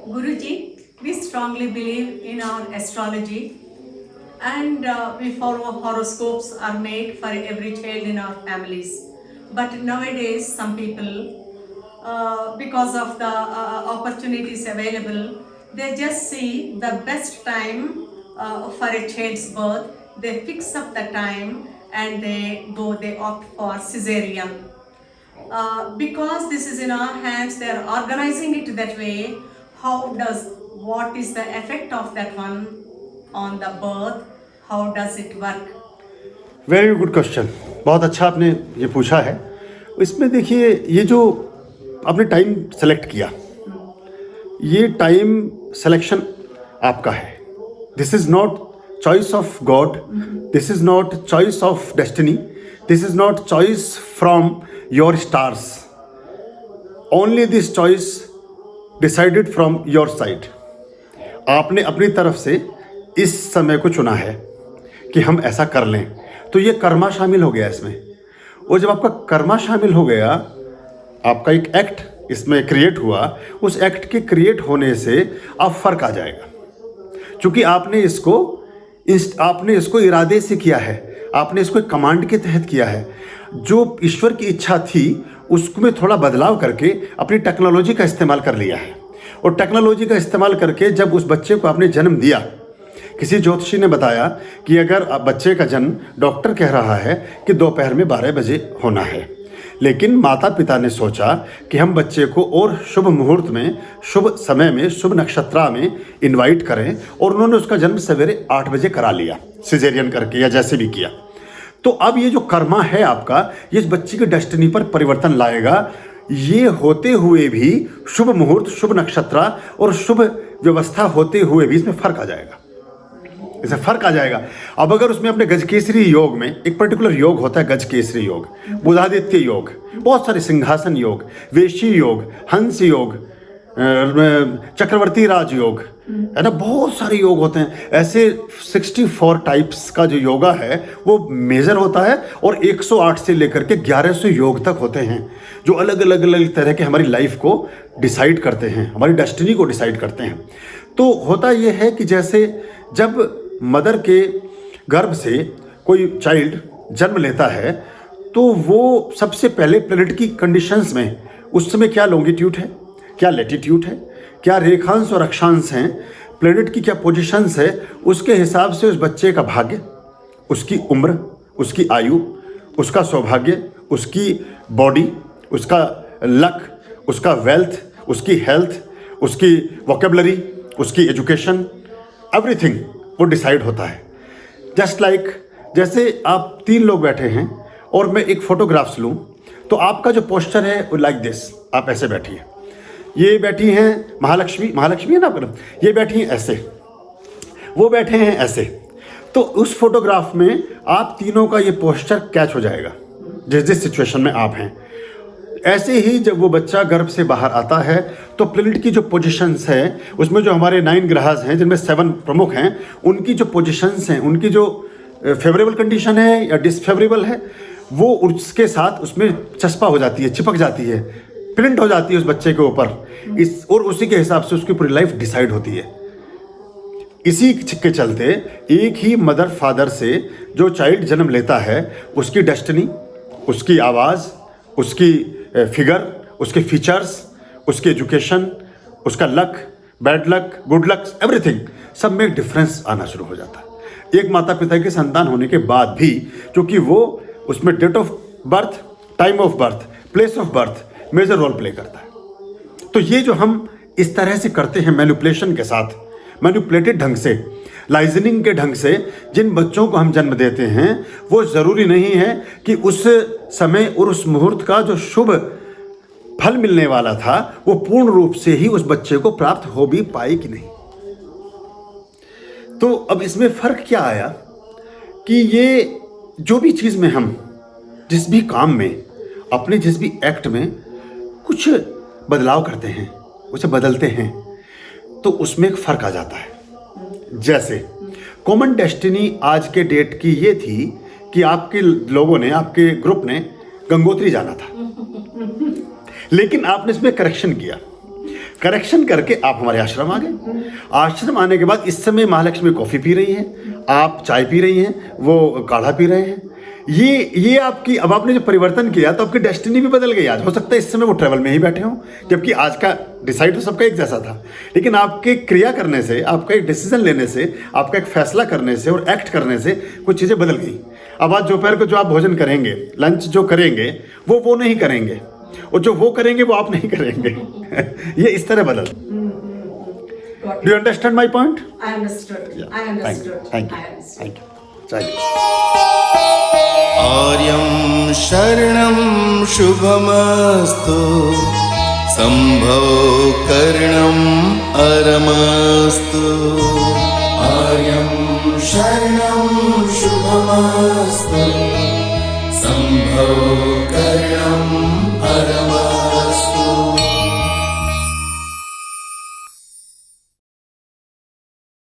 Guruji, we strongly believe in our astrology and we follow horoscopes are made for every child in our families. But nowadays, some people, because of the opportunities available, they just see the best time for a child's birth. They fix up the time and they opt for cesarean. Because this is in our hands, they are organizing it that way. What is the effect of that one on the birth? How does it work? Very good question, बहुत अच्छा आपने ये पूछा है। इसमें देखिए, ये जो आपने टाइम सेलेक्ट किया, ये टाइम सिलेक्शन आपका है। This is not choice of God, this is not choice of destiny, this is not choice from your stars, only this choice decided from your side. आपने अपनी तरफ से इस समय को चुना है कि हम ऐसा कर लें, तो ये कर्मा शामिल हो गया इसमें। और जब आपका कर्मा शामिल हो गया, आपका एक एक्ट इसमें क्रिएट हुआ, उस एक्ट के क्रिएट होने से अब फर्क आ जाएगा। क्योंकि आपने इसको इरादे से किया है, आपने इसको कमांड के तहत किया है। जो ईश्वर की इच्छा थी उसमें थोड़ा बदलाव करके अपनी टेक्नोलॉजी का इस्तेमाल कर लिया है। और टेक्नोलॉजी का इस्तेमाल करके जब उस बच्चे को आपने जन्म दिया, किसी ज्योतिषी ने बताया कि अगर बच्चे का जन्म, डॉक्टर कह रहा है कि दोपहर में 12 बजे होना है, लेकिन माता पिता ने सोचा कि हम बच्चे को और शुभ मुहूर्त में, शुभ समय में, शुभ नक्षत्रा में इनवाइट करें, और उन्होंने उसका जन्म सवेरे 8 बजे करा लिया, सिजेरियन करके या जैसे भी किया। तो अब ये जो कर्मा है आपका, ये इस बच्चे की डेस्टिनी पर परिवर्तन लाएगा। ये होते हुए भी शुभ मुहूर्त, शुभ नक्षत्रा और शुभ व्यवस्था होते हुए भी इसमें फर्क आ जाएगा, इससे फर्क आ जाएगा। अब अगर उसमें अपने गजकेसरी योग में एक पर्टिकुलर योग होता है, गजकेसरी योग, बुधादित्य योग, बहुत सारे सिंहासन योग, वेशी योग, हंस योग, चक्रवर्ती राज योग, है ना, बहुत सारे योग होते हैं। ऐसे 64 टाइप्स का जो योगा है वो मेजर होता है, और 108 से लेकर के 1100 योग तक होते हैं, जो अलग अलग तरह के हमारी लाइफ को डिसाइड करते हैं, हमारी डेस्टिनी को डिसाइड करते हैं। तो होता ये है कि जैसे जब मदर के गर्भ से कोई चाइल्ड जन्म लेता है, तो वो सबसे पहले प्लेनेट की कंडीशंस में उस समय क्या लॉन्गिट्यूड है, क्या लैटिट्यूड है, क्या रेखांश और अक्षांश हैं, प्लेनेट की क्या पोजीशंस है, उसके हिसाब से उस बच्चे का भाग्य, उसकी उम्र, उसकी आयु, उसका सौभाग्य, उसकी बॉडी, उसका लक, उसका वेल्थ, उसकी हेल्थ, उसकी वोकेबलरी, उसकी एजुकेशन, एवरीथिंग वो डिसाइड होता है। जस्ट लाइक जैसे आप 3 लोग बैठे हैं और मैं एक फोटोग्राफ्स लूँ, तो आपका जो पोस्चर है वो लाइक दिस, आप ऐसे बैठिए। ये बैठी हैं महालक्ष्मी है ना आपका, ये बैठी हैं ऐसे, वो बैठे हैं ऐसे। तो उस फोटोग्राफ में आप तीनों का ये पोस्चर कैच हो जाएगा जिस सिचुएशन में आप हैं। ऐसे ही जब वो बच्चा गर्भ से बाहर आता है, तो प्लेनेट की जो पोजीशंस है, उसमें जो हमारे 9 ग्रहस हैं, जिनमें 7 प्रमुख हैं, उनकी जो पोजीशंस हैं, उनकी जो फेवरेबल कंडीशन है या डिसफेवरेबल है, वो उसके साथ उसमें चस्पा हो जाती है, चिपक जाती है, प्रिंट हो जाती है उस बच्चे के ऊपर, और उसी के हिसाब से उसकी पूरी लाइफ डिसाइड होती है। इसी के चलते एक ही मदर फादर से जो चाइल्ड जन्म लेता है, उसकी डेस्टिनी, उसकी आवाज़, उसकी फिगर, उसके फीचर्स, उसकी एजुकेशन, उसका luck, bad luck, good luck, everything, सब में डिफरेंस आना शुरू हो जाता है। एक माता पिता के संतान होने के बाद भी, क्योंकि वो उसमें date of birth, time of birth, place of birth major role play करता है। तो ये जो हम इस तरह से करते हैं मैनिपुलेशन के साथ, मैनिपुलेटेड ढंग से, लाइजनिंग के ढंग से जिन बच्चों को हम जन्म देते हैं, वो ज़रूरी नहीं है कि उस समय और उस मुहूर्त का जो शुभ फल मिलने वाला था वो पूर्ण रूप से ही उस बच्चे को प्राप्त हो भी पाए कि नहीं। तो अब इसमें फ़र्क क्या आया कि ये जो भी चीज़ में हम, जिस भी काम में, अपने जिस भी एक्ट में कुछ बदलाव करते हैं, उसे बदलते हैं, तो उसमें एक फ़र्क आ जाता है। जैसे कॉमन डेस्टिनी आज के डेट की ये थी कि आपके लोगों ने, आपके ग्रुप ने गंगोत्री जाना था, लेकिन आपने इसमें करेक्शन किया। करेक्शन करके आप हमारे आश्रम आ गए। आश्रम आने के बाद इस समय महालक्ष्मी कॉफ़ी पी रही हैं, आप चाय पी रही हैं, वो काढ़ा पी रहे हैं। ये आपकी, अब आपने जो परिवर्तन किया तो आपकी डेस्टिनी भी बदल गई। आज हो सकता है इस समय वो ट्रैवल में ही बैठे हों, जबकि आज का डिसाइड तो सबका एक जैसा था, लेकिन आपके क्रिया करने से, आपका एक डिसीजन लेने से, आपका एक फैसला करने से और एक्ट करने से कुछ चीज़ें बदल गई। अब आज दोपहर को जो आप भोजन करेंगे, लंच जो करेंगे, वो नहीं करेंगे, और जो वो करेंगे वो आप नहीं करेंगे। ये इस तरह बदल। Got do you understand my point? I understood. I understood. Thank I you, understood. Thank you. चलिए, आर्यं शरणं शुभमस्तु, सम्भो करणम् अरमस्तु। आर्यं शरणं शुभमस्तु, सम्भो करणम्